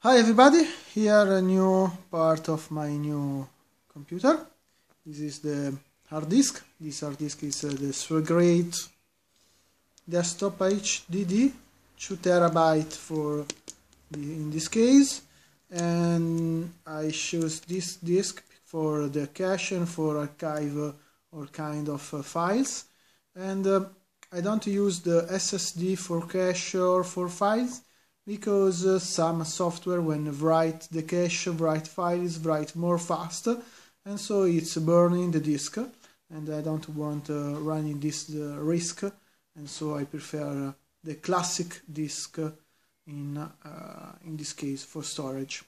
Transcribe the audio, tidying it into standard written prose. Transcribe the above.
Hi everybody, here a new part of my new computer. This is the hard disk. This hard disk is the Seagate desktop HDD, 2 TB in this case, and I choose this disk for the cache and for archive all kind of files, and I don't use the SSD for cache or for files, because some software, when write the cache, write files, write more fast, and so it's burning the disk, and I don't want running this risk, and so I prefer the classic disk in this case for storage.